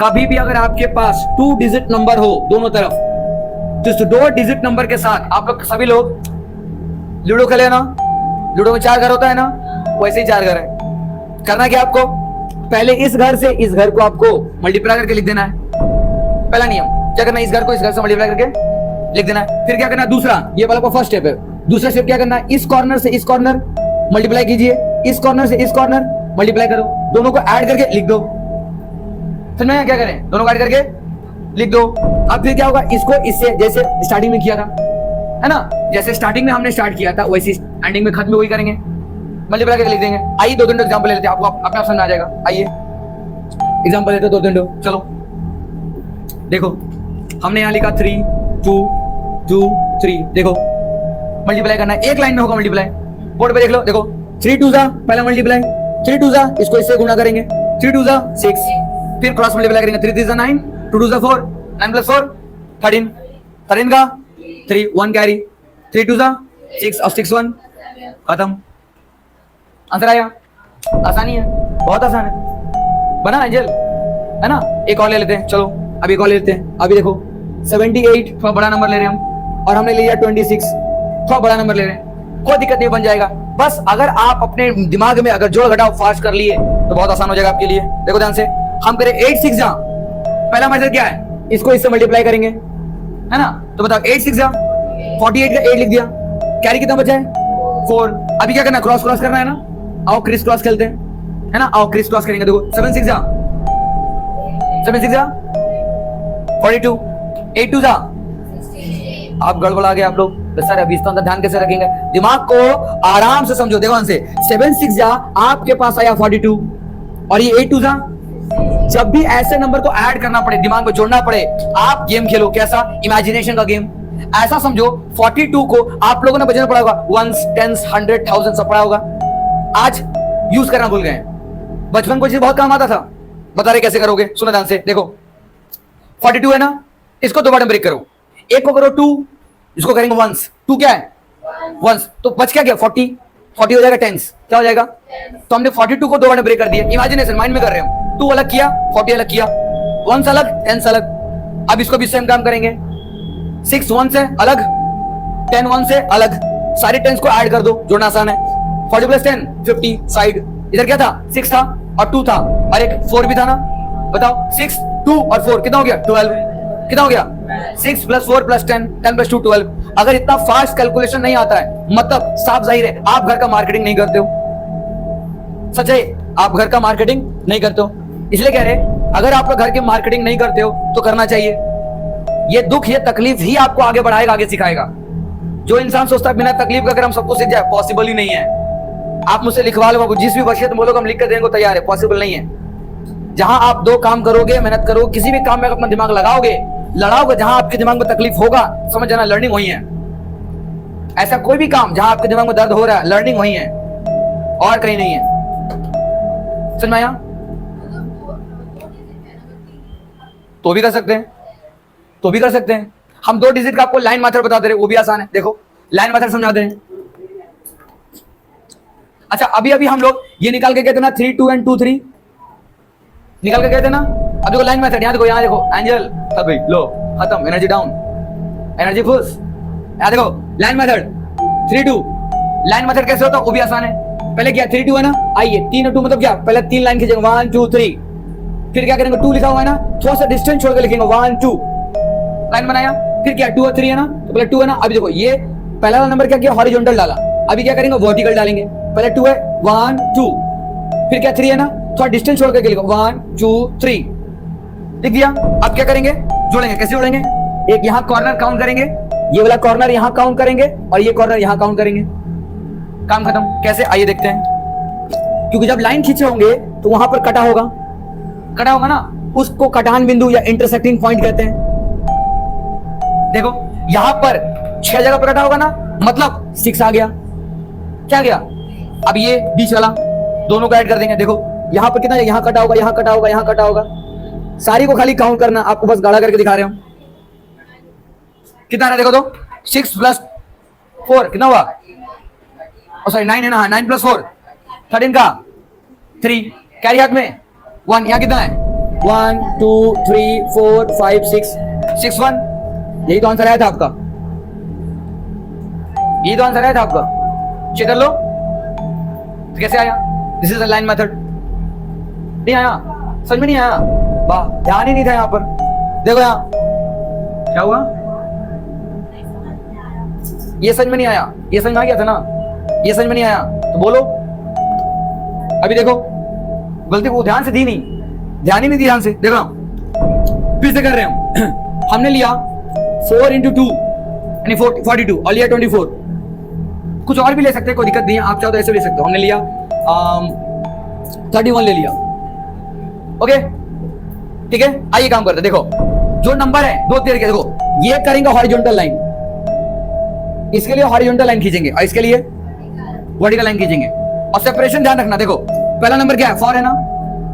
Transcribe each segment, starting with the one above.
कभी भी अगर आपके पास 2 डिजिट नंबर हो दोनों तरफ, तो इस 2 डिजिट नंबर के साथ आप लोग सभी लोग लूडो खेले ना, लूडो में 4 घर होता है ना, वैसे ही 4 घर है। करना क्या आपको, पहले इस घर से इस घर को आपको मल्टीप्लाई करके लिख देना है। पहला नियम क्या करना है, इस घर को इस घर से मल्टीप्लाई करके लिख देना है। फिर क्या करना है, दूसरा, ये वाला फर्स्ट स्टेप है। दूसरा स्टेप क्या करना है, इस कॉर्नर से इस कॉर्नर मल्टीप्लाई कीजिए, इस कॉर्नर से इस कॉर्नर मल्टीप्लाई करो, दोनों को ऐड करके लिख दो। समझ में क्या करें, दोनों को ऐड करके लिख दो। अब फिर क्या होगा, इसको इससे जैसे स्टार्टिंग में किया था, है ना, जैसे स्टार्टिंग में हमने स्टार्ट किया था वैसे एंडिंग में खत्म वही करेंगे, मल्टीप्लाई करके लिख देंगे। आइए 2-3 एग्जांपल ले लेते हैं, आपको अपने आप समझ आ जाएगा। आइए एग्जांपल लेते हैं 2-3। चलो देखो, हमने यहाँ लिखा 3 2 2 3। देखो मल्टीप्लाई करना है, एक लाइन में होगा मल्टीप्लाई। बोर्ड पे देख लो, देखो 3 2 जा पहला मल्टीप्लाई, 3 2 जा इसको इससे गुणा करेंगे, 3 2 जा 6, फिर क्रॉस मल्टीप्लाई करेंगे, 3 3 जा 9, 2 2 जा 4, 9 + 4 13, 13 का 3 1 कैरी, 3 2 जा 6 और 6 1 खत्म। आंसर आया, आसानी है, बहुत आसान है, बना एंजल, है ना। एक और ले लेते हैं, चलो अभी एक और ले लेते हैं। अभी देखो 78 थोड़ा बड़ा नंबर ले रहे हैं हम, और हमने लिया 26 थोड़ा बड़ा नंबर ले रहे हैं, कोई दिक्कत नहीं, बन जाएगा। बस अगर आप अपने दिमाग में अगर जोड़ घटाव फास्ट कर लिए तो बहुत आसान हो जाएगा आपके लिए। देखो ध्यान से, हम करें 8 6 जा, पहला मेथड क्या है, इसको इससे मल्टीप्लाई करेंगे, है ना। तो बताओ 8 6 जा 48 का 8 लिख दिया, कैरी कितना बचा है 4। अभी क्या करना है, क्रॉस क्रॉस करना है ना, आओ क्रिस क्रॉस खेलते हैं, है ना, आओ क्रिस क्रॉस करेंगे। देखो 7 6 जा 42, 8 2 जा, आप गड़बड़ा गए आप लोग सर, अभी इसका ध्यान कैसे रखेंगे, दिमाग को आराम से समझो। देखो से 7 6 जा आपके पास आया 42, और ये 8 2 जा। जब भी ऐसे नंबर को ऐड करना पड़े, दिमाग में जोड़ना पड़े, आप गेम खेलो, कैसा, इमेजिनेशन का गेम। ऐसा समझो 42 को आप लोगों ने बजाना पड़ा होगा, 1s 10s 100 1000 सब पड़ा होगा, आज यूज करना भूल गए। बचपन को चीज बहुत काम आता था, बता रहे कैसे करोगे, सुनो ध्यान से। देखो 42 है ना, इसको 2 बार ब्रेक करो, एक को करो 2, इसको करेंगे 1s, 2 क्या है 1s, तो बच क्या गया 40 हो जाएगा 10s, क्या हो जाएगा। तो हमने 42 को 2 बार ब्रेक कर दिया, इमेजिनेशन माइंड में कर रहे हो, 2 अलग किया 40 अलग किया, 1s अलग 10s अलग। अब इसको भी सेम काम करेंगे, 6 1 से अलग, 10 1 से अलग, सारे 10s को ऐड कर दो, जोड़ना आसान है। 40 + 10 50 साइड, इधर क्या था 6 था और 2 था और एक 4 भी था ना। बताओ 6 2 और 4 कितना हो गया 12, कितना हो गया 6 + 4 + 10 10 + 2 12। अगर इतना फास्ट कैलकुलेशन नहीं आता है, मतलब साफ जाहिर है आप घर का मार्केटिंग नहीं करते हो, सच है, आप घर का मार्केटिंग नहीं करते हो। इसलिए कह रहे, अगर आप घर के मार्केटिंग नहीं करते हो तो करना चाहिए। ये दुख, ये तकलीफ ही आपको आगे बढ़ाएगा, आगे सिखाएगा। जो इंसान सोचता है बिना तकलीफ का अगर हम सबको सीख जाए, पॉसिबल ही नहीं है। आप मुझसे लिखवा लो बाबू, जिस भी वर्षीय तुम बोलोगे हम लिख कर देने को तैयार है, पॉसिबल नहीं है। जहां आप 2 काम करोगे, मेहनत करोगे, किसी भी काम में अपना दिमाग लगाओगे, लड़ाओगे, जहां आपके दिमाग में तकलीफ होगा, समझ जाना लर्निंग वही है। ऐसा कोई भी काम जहां आपके दिमाग में दर्द हो रहा है, लर्निंग वही है और कहीं नहीं है। समझ में आया? तो भी कर सकते हैं, तो भी कर सकते हैं। हम 2 डिजिट का आपको लाइन मेथड बता दे रहे, वो भी आसान है। देखो लाइन मेथड समझा दे रहे। अच्छा अभी अभी हम लोग ये निकाल के कहते ना 3 2 and 2 3 निकाल के कहते ना। अब देखो लाइन मेथड, यहाँ देखो, यहाँ देखो एंजल, अभी लो खत्म, एनर्जी डाउन, एनर्जी फुस। यहाँ देखो लाइन मेथड 3 2, लाइन मेथड कैसे होता है वो भी आसान है। पहले क्या 3 2 है ना, आइए 3 और 2 मतलब क्या, पहले 3 लाइन खींचेंगे 1 2 3, फिर क्या करेंगे 2 लिखा हुआ है ना, थोड़ा सा डिस्टेंस छोड़ के लिखेंगे 1 2, लाइन बनाया। फिर क्या 2 और 3 है ना, तो पहले 2 है ना, अभी देखो ये पहला वाला नंबर क्या किया, हॉरिजॉन्टल डाला। अभी क्या करेंगे वर्टिकल डालेंगे, पहले 2 है 1 2, फिर क्या 3 है ना, थोड़ा डिस्टेंस छोड़ के लिखो 1 2 3, लिख दिया। अब क्या करेंगे, जोड़ेंगे, कैसे जोड़ेंगे, एक यहाँ कॉर्नर काउंट करेंगे, ये वाला कॉर्नर यहाँ काउंट करेंगे और ये कॉर्नर यहाँ काउंट करेंगे, काम खत्म। कैसे, आइए देखते हैं। क्योंकि जब लाइन खींचे होंगे तो वहां पर कटा होगा, कटा होगा ना, उसको कटान बिंदु या इंटरसेक्टिंग पॉइंट कहते हैं। देखो यहां पर 6 जगह पर कटा होगा ना, मतलब 6 आ गया, क्या गया। अब ये बीच वाला दोनों को ऐड कर देंगे। देखो यहां पर कितना, यहां कटा होगा, यहां कटा होगा, यहां कटा होगा, सारी को खाली काउंट करना, आपको बस गाढ़ा करके दिखा रहे हूं। कितना है देखो तो 6 + 4 कितना हुआ, सॉरी 9 है ना, 9 + 4 13 का 3, कैरी हाथ में 1, यहाँ कितना है 1 2 3 4 5 6 6 1। यही तो आंसर आया था आपका, यही तो आंसर आया था आपका। चेक कर लो तो कैसे आया। This is a line method. नहीं आया, समझ में नहीं आया, वाह ध्यान ही नहीं था यहाँ पर। देखो यहाँ क्या हुआ, ये समझ में नहीं आया, ये समझ में आ गया था ना, ये समझ में नहीं आया तो बोलो। अभी देखो गलती को ध्यान से दी नहीं, ध्यान ही नहीं दी ध्यान से। देखो फिर से कर रहे हैं हमने लिया 4 into 2 यानी 42 और लिया 24। कुछ और भी ले सकते हैं, कोई दिक्कत नहीं है, आप चाहो तो ऐसे ले सकते हो। हमने लिया 31 ले लिया। ओके ठीक है, आइए काम करते हैं। देखो जो नंबर है दो तरीके, देखो ये करेंगे हॉरिजॉन्टल लाइन, इसके लिए हॉरिजॉन्टल लाइन खींचेंगे और इसके लिए वर्टिकल लाइन खींचेंगे। और सेपरेशन ध्यान रखना, देखो पहला नंबर क्या है 4 है ना,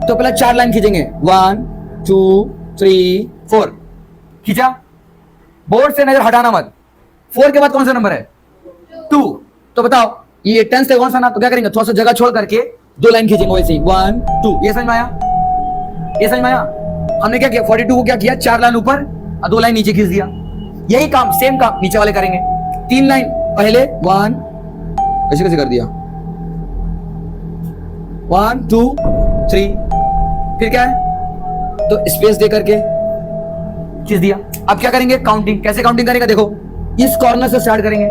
तो पहला 4 लाइन खींचेंगे 1 2 3 4 खींचा। बोर्ड से नजर हटाना मत। 4 के बाद कौन सा नंबर है 2, तो बताओ ये 10 से कौन सा ना, तो क्या करेंगे थोड़ा सा जगह छोड़ करके 2 लाइन खींचेंगे वैसे ही 1 2। ये समझ में आया, ये समझ में आया। हमने क्या किया 42 को क्या किया 4 लाइन ऊपर और 2 लाइन नीचे खींच दिया। यही काम सेम काम नीचे वाले करेंगे। 3 लाइन पहले 1 ऐसे कैसे कर दिया 1 2 3, फिर क्या है तो स्पेस दे करके खींच दिया। अब क्या करेंगे काउंटिंग, कैसे काउंटिंग करेंगे देखो इस कॉर्नर से स्टार्ट करेंगे,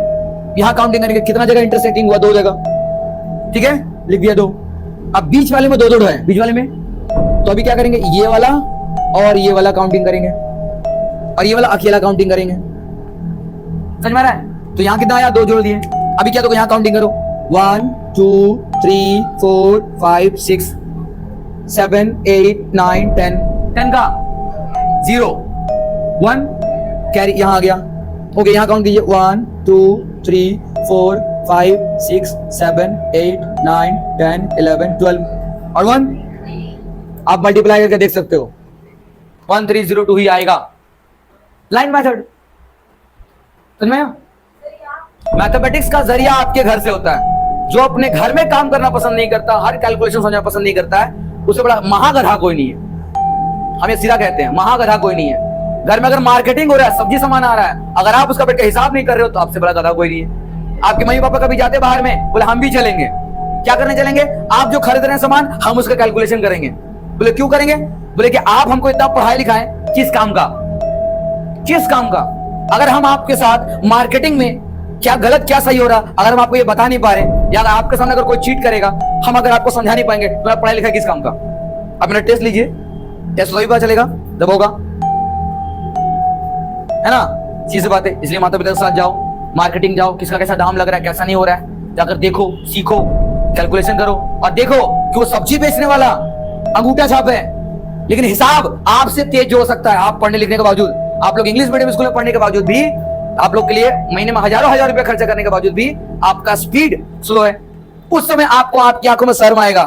यहां काउंटिंग करेंगे कितना जगह इंटरसेक्टिंग हुआ 2 जगह, ठीक है लिख दिया 2। अब बीच वाले में 2 है बीच वाले में, तो अभी क्या करेंगे ये वाला और ये वाला काउंटिंग करेंगे और ये वाला अकेला काउंटिंग करेंगे। समझ में आ रहा है, तो यहां कितना आया 2 जोड़ दिए। अभी क्या तो यहां काउंटिंग करो 1 2 3 4 5 6 7 8 9 10 10 का 0 1 कैरी यहां आ गया। ओके यहां काउंट कीजिए 1 2 3 4 5 6 7 8 9 10 11 12 और 1 आप मल्टीप्लाई करके देख सकते हो 1302 ही आएगा। लाइन मेथड समझ में? मैथमेटिक्स का जरिया आपके घर से होता है। जो अपने घर में काम करना पसंद नहीं करता, हर कैलकुलेशन समझना पसंद नहीं करता है, उससे बड़ा महागधा कोई नहीं है। हम ये सीधा कहते हैं महागधा कोई नहीं है। घर में अगर मार्केटिंग हो रहा है, सब्जी सामान आ रहा है, अगर आप उसका बैठ के हिसाब नहीं कर रहे हो तो आपसे बड़ा गधा कोई नहीं है। आपके मम्मी पापा कभी जाते बाहर में, बोले हम भी चलेंगे, क्या करने चलेंगे? आप जो खरीद रहे हैं सामान हम उसका कैलकुलेशन करेंगे। बोले क्यों करेंगे? बोले कि आप हमको इतना पढ़ाए लिखाएं, किस काम का, किस काम का? अगर हम आपके साथ मार्केटिंग में क्या गलत क्या सही हो रहा, अगर हम आपको ये बता नहीं पा रहे, या अगर आपके सामने अगर कोई चीट करेगा, हम अगर आपको समझा नहीं पाएंगे, तो आप पढ़ाई लिखाई किस काम का? आप मेरा टेस्ट लीजिए, टेस्ट तभी पता चलेगा जब होगा, है ना? सीधी बात है। इसलिए माता पिता के साथ जाओ, मार्केटिंग जाओ, किसका कैसा दाम लग रहा है, कैसा नहीं हो रहा है, जाकर देखो, सीखो, कैलकुलेशन करो और देखो कि वो सब्जी बेचने वाला अंगूठा छाप है, लेकिन हिसाब आपसे तेज जो हो सकता है। आप पढ़ने लिखने के बावजूद, आप लोग इंग्लिश मीडियम स्कूल में पढ़ने के बावजूद भी, आप लोग के लिए महीने में हजारों हजार रुपए खर्चा करने के बावजूद भी आपका स्पीड स्लो है। उस समय आपको आपकी आंखों में शर्म आएगा।